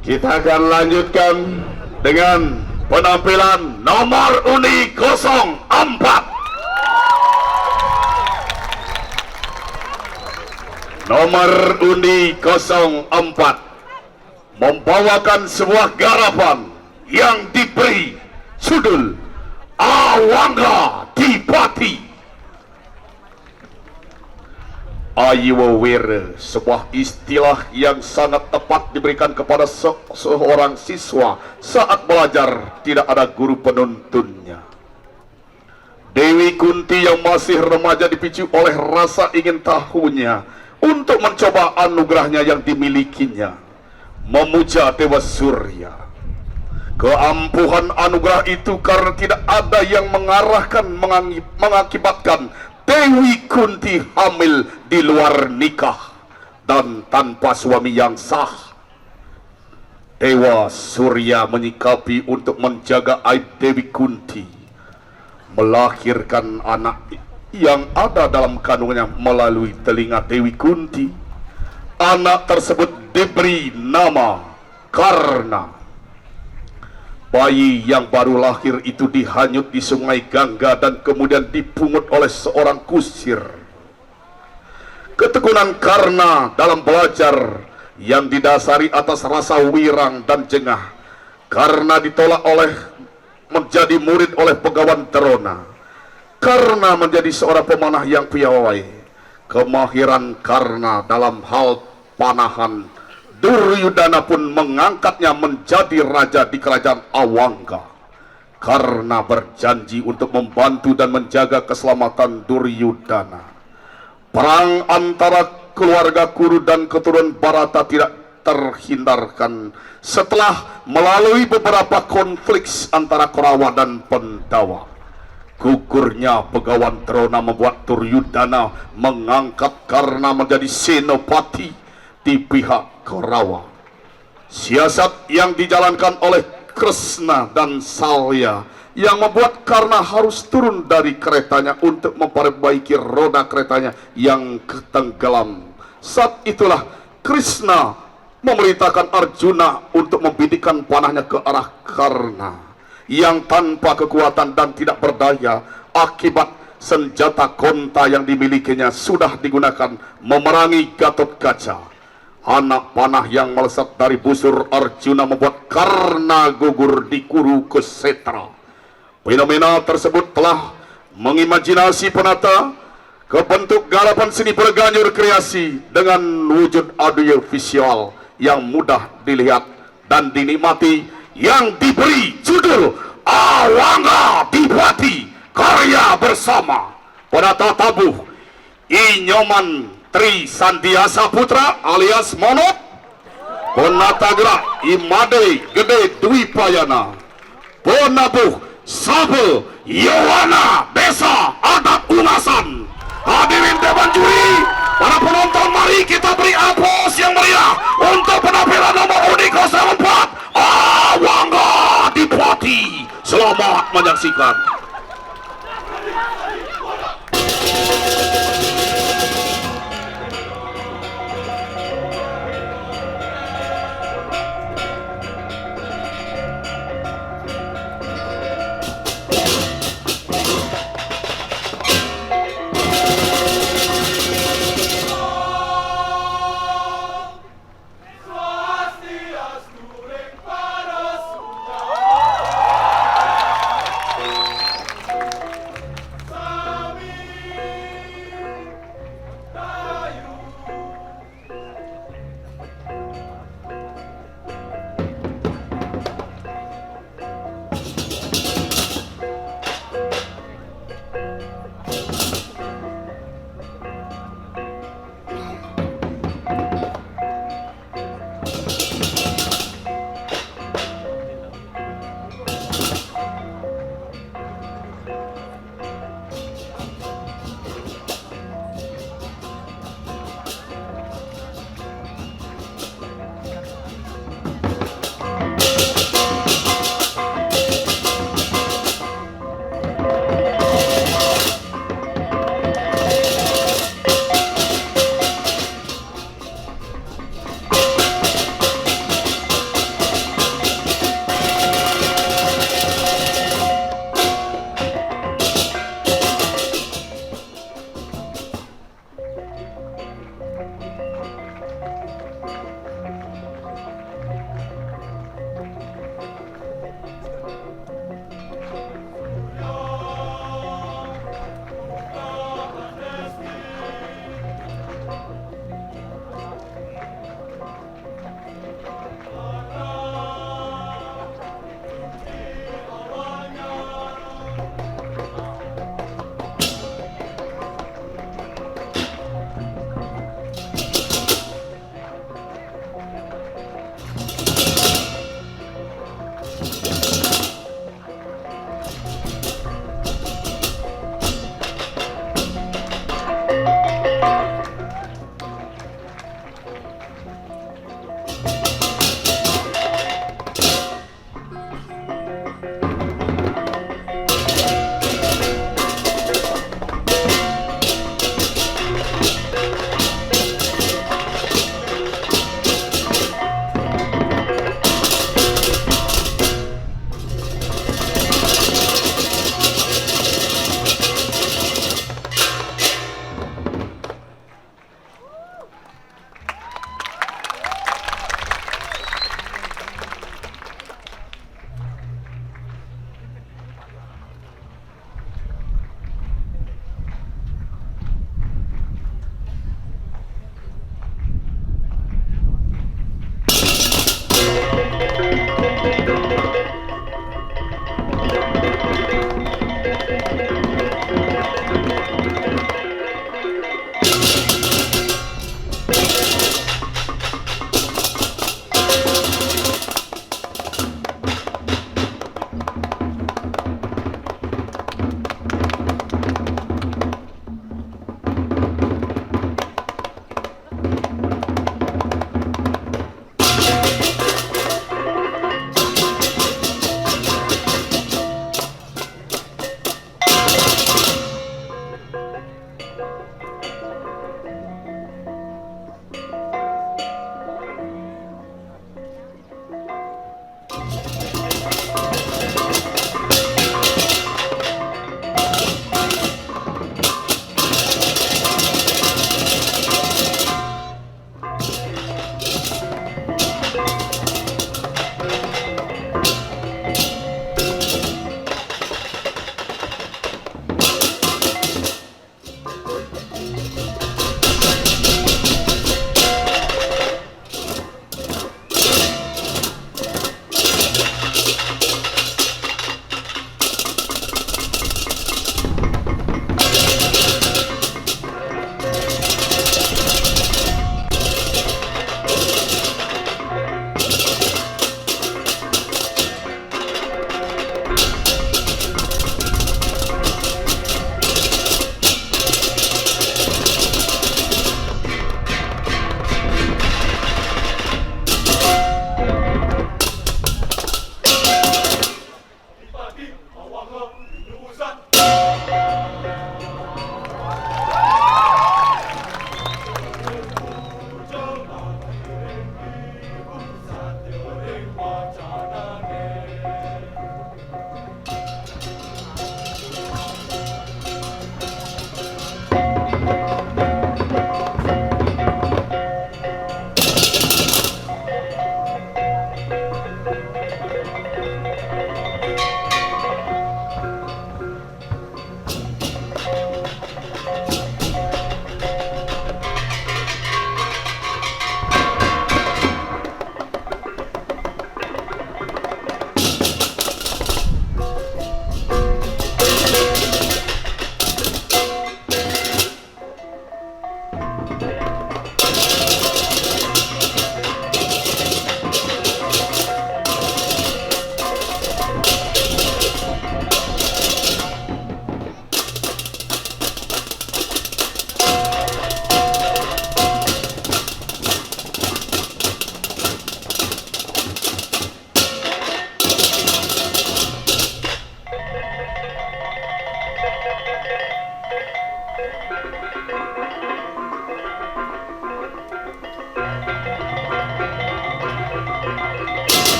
Kita akan lanjutkan dengan penampilan nomor undi 04. Nomor undi 04 membawakan sebuah garapan yang diberi judul Awangga Dipati. Ayuwawere, sebuah istilah yang sangat tepat diberikan kepada seorang siswa saat belajar tidak ada guru penuntunnya. Dewi Kunti yang masih remaja dipicu oleh rasa ingin tahunya untuk mencoba anugerahnya yang dimilikinya, memuja Dewa Surya. Keampuhan anugerah itu karena tidak ada yang mengakibatkan Dewi Kunti hamil di luar nikah dan tanpa suami yang sah. Dewa Surya menyikapi untuk menjaga aib Dewi Kunti, melahirkan anak yang ada dalam kandungannya melalui telinga Dewi Kunti. Anak tersebut diberi nama Karna. Bayi yang baru lahir itu dihanyut di sungai Gangga dan kemudian dipungut oleh seorang kusir. Ketekunan Karna dalam belajar yang didasari atas rasa wirang dan jengah karena ditolak menjadi murid oleh Begawan Drona. Karna menjadi seorang pemanah yang piawai. Kemahiran Karna dalam hal panahan, Duryudana pun mengangkatnya menjadi raja di kerajaan Awangga. Karna berjanji untuk membantu dan menjaga keselamatan Duryudana. Perang antara keluarga Kuru dan keturunan Barata tidak terhindarkan setelah melalui beberapa konflik antara Korawa dan Pandawa. Gugurnya Begawan Drona membuat Duryudana mengangkat Karna menjadi senopati di pihak Korawa. Siasat yang dijalankan oleh Kresna dan Salya yang membuat Karna harus turun dari keretanya untuk memperbaiki roda keretanya yang tenggelam. Saat itulah Kresna memerintahkan Arjuna untuk membidikkan panahnya ke arah Karna yang tanpa kekuatan dan tidak berdaya akibat senjata konta yang dimilikinya sudah digunakan memerangi Gatotkaca. Anak panah yang melesat dari busur Arjuna membuat Karna gugur di Kuru Kusetra. Fenomena tersebut telah mengimajinasi penata kebentuk garapan seni Baleganjur kreasi dengan wujud audiovisual yang mudah dilihat dan dinikmati yang diberi judul Awangga Dipati, karya bersama penata tabuh Inyoman Tri Sandiasa Putra alias Monot, penata gerak Imade Gede Dwi Payana, penabuh Sabha Yowana Desa Adat Ungasan. Hadirin dewan juri, para penonton, mari kita beri aplaus yang meriah untuk penampilan nomor undi 04 Awangga Dipati. Selamat menyaksikan.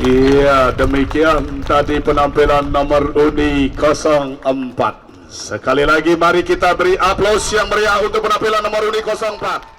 Iya, demikian tadi penampilan nomor undi 04. Sekali lagi mari kita beri aplaus yang meriah untuk penampilan nomor undi 04.